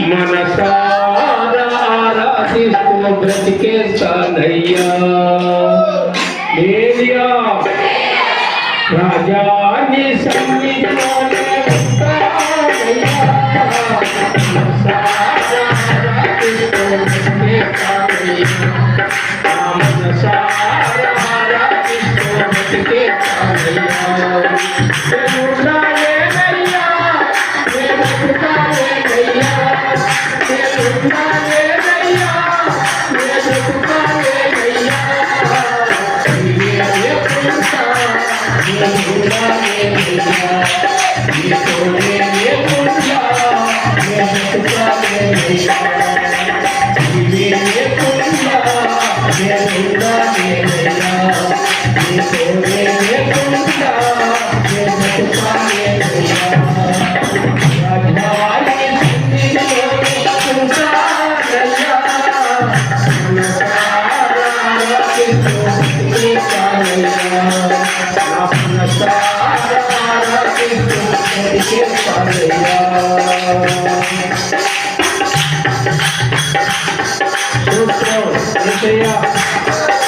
మనసారా ఆరాధిస్తూ బ్రతికేస్తానయ్యా ఏలియా రాజాని సన్నిధిలోనే ఉంటానయ్యా మనసారా ఆరాధిస్తూ బ్రతికేస్తానయ్యా మనసారా ఆరాధిస్తూ బ్రతికేస్తానయ్యా Yeah.